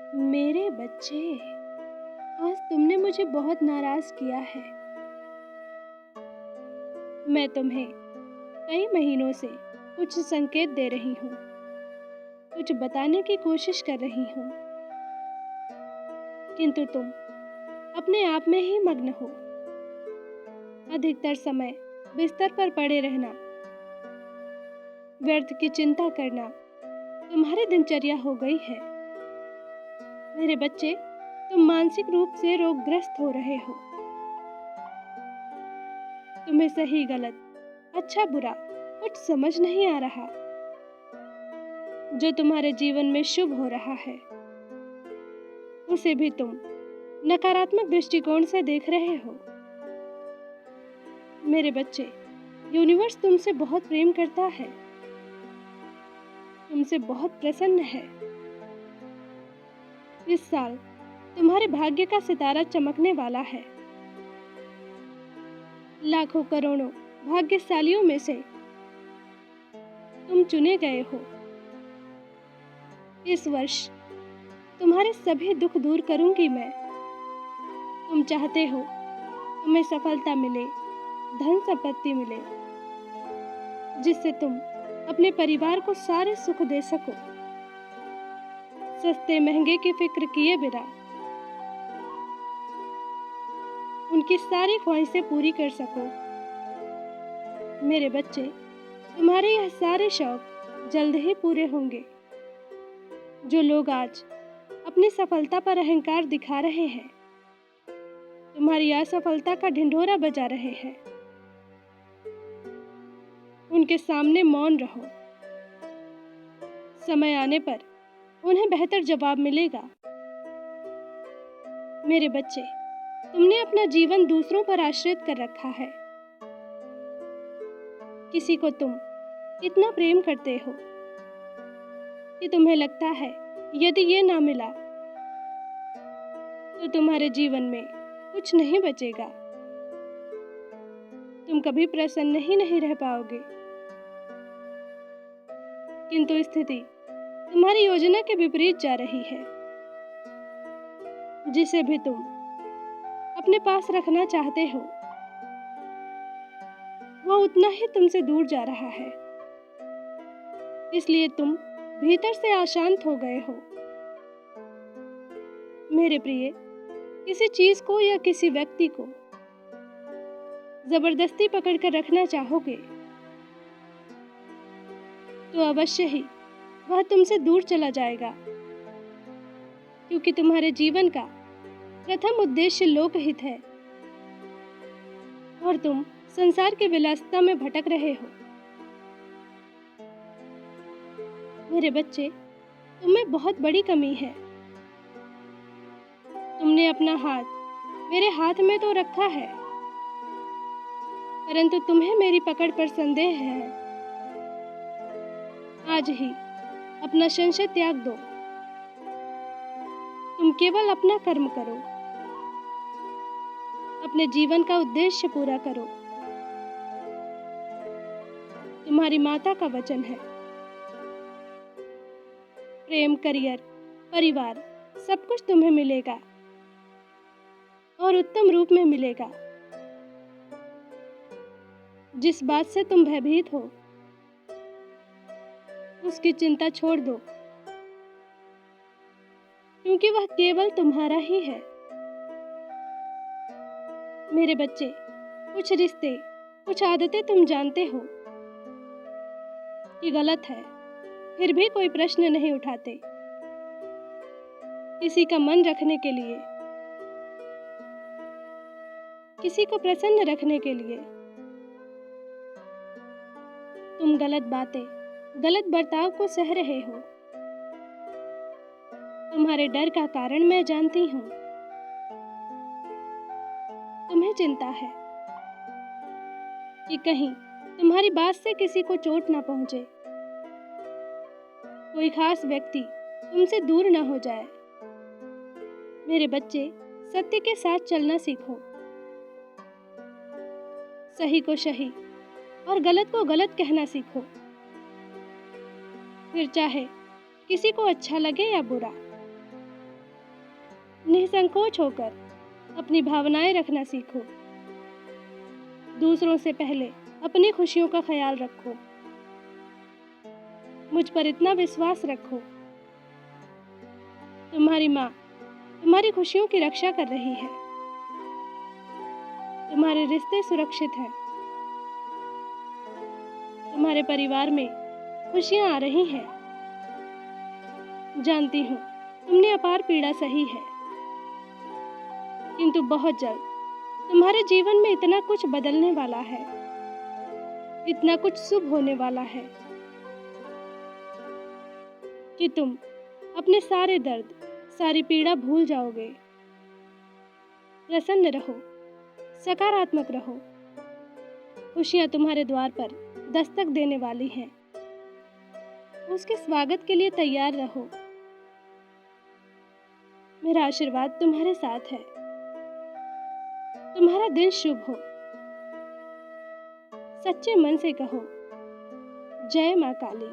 मेरे बच्चे, आज तुमने मुझे बहुत नाराज किया है। मैं तुम्हें कई महीनों से कुछ संकेत दे रही हूँ, कुछ बताने की कोशिश कर रही हूँ, किंतु तुम अपने आप में ही मग्न हो। अधिकतर समय बिस्तर पर पड़े रहना, व्यर्थ की चिंता करना तुम्हारी दिनचर्या हो गई है। मेरे बच्चे, तुम मानसिक रूप से रोगग्रस्त हो रहे हो। तुम्हें सही गलत, अच्छा बुरा कुछ समझ नहीं आ रहा। जो तुम्हारे जीवन में शुभ हो रहा है, उसे भी तुम नकारात्मक दृष्टिकोण से देख रहे हो। मेरे बच्चे, यूनिवर्स तुमसे बहुत प्रेम करता है, तुमसे बहुत प्रसन्न है। इस साल तुम्हारे भाग्य का सितारा चमकने वाला है। लाखों करोड़ों भाग्यशालियों में से तुम चुने गए हो। इस वर्ष तुम्हारे सभी दुख दूर करूंगी मैं। तुम चाहते हो तुम्हें सफलता मिले, धन संपत्ति मिले, जिससे तुम अपने परिवार को सारे सुख दे सको, सस्ते महंगे की फिक्र किए बिना उनकी सारी ख्वाहिशें पूरी कर सको। मेरे बच्चे, तुम्हारे यह सारे शौक जल्द ही पूरे होंगे। जो लोग आज अपनी सफलता पर अहंकार दिखा रहे हैं, तुम्हारी असफलता का ढिंढोरा बजा रहे हैं, उनके सामने मौन रहो। समय आने पर उन्हें बेहतर जवाब मिलेगा। मेरे बच्चे, तुमने अपना जीवन दूसरों पर आश्रित कर रखा है। किसी को तुम इतना प्रेम करते हो कि तुम्हें लगता है यदि ये ना मिला तो तुम्हारे जीवन में कुछ नहीं बचेगा। तुम कभी प्रसन्न ही नहीं रह पाओगे। किंतु स्थिति तुम्हारी योजना के विपरीत जा रही है। जिसे भी तुम अपने पास रखना चाहते हो, वह उतना ही तुमसे दूर जा रहा है। इसलिए तुम भीतर से अशांत हो गए हो। मेरे प्रिय, किसी चीज को या किसी व्यक्ति को जबरदस्ती पकड़कर रखना चाहोगे तो अवश्य ही वह तुमसे दूर चला जाएगा, क्योंकि तुम्हारे जीवन का प्रथम उद्देश्य लोकहित है और तुम संसार की विलासिता में भटक रहे हो। मेरे बच्चे, तुम्हें बहुत बड़ी कमी है। तुमने अपना हाथ मेरे हाथ में तो रखा है, परंतु तुम्हें मेरी पकड़ पर संदेह है। आज ही अपना संशय त्याग दो। तुम केवल अपना कर्म करो, अपने जीवन का उद्देश्य पूरा करो। तुम्हारी माता का वचन है, प्रेम, करियर, परिवार सब कुछ तुम्हें मिलेगा और उत्तम रूप में मिलेगा। जिस बात से तुम भयभीत हो, उसकी चिंता छोड़ दो, क्योंकि वह केवल तुम्हारा ही है। मेरे बच्चे, कुछ रिश्ते, कुछ आदतें तुम जानते हो कि गलत है, फिर भी कोई प्रश्न नहीं उठाते। किसी का मन रखने के लिए, किसी को प्रसन्न रखने के लिए तुम गलत बातें, गलत बर्ताव को सह रहे हो। तुम्हारे डर का कारण मैं जानती हूँ। तुम्हें चिंता है कि कहीं तुम्हारी बात से किसी को चोट ना पहुंचे, कोई खास व्यक्ति तुमसे दूर ना हो जाए। मेरे बच्चे, सत्य के साथ चलना सीखो। सही को सही और गलत को गलत कहना सीखो। फिर चाहे किसी को अच्छा लगे या बुरा, निसंकोच होकर अपनी भावनाएं रखना सीखो। दूसरों से पहले अपनी खुशियों का ख्याल रखो। मुझ पर इतना विश्वास रखो। तुम्हारी माँ तुम्हारी खुशियों की रक्षा कर रही है। तुम्हारे रिश्ते सुरक्षित हैं। तुम्हारे परिवार में खुशियां आ रही हैं। जानती हूँ तुमने अपार पीड़ा सही है, किंतु बहुत जल्द तुम्हारे जीवन में इतना कुछ बदलने वाला है, इतना कुछ शुभ होने वाला है कि तुम अपने सारे दर्द, सारी पीड़ा भूल जाओगे। प्रसन्न रहो, सकारात्मक रहो। खुशियां तुम्हारे द्वार पर दस्तक देने वाली हैं। उसके स्वागत के लिए तैयार रहो। मेरा आशीर्वाद तुम्हारे साथ है। तुम्हारा दिन शुभ हो। सच्चे मन से कहो, जय माँ काली।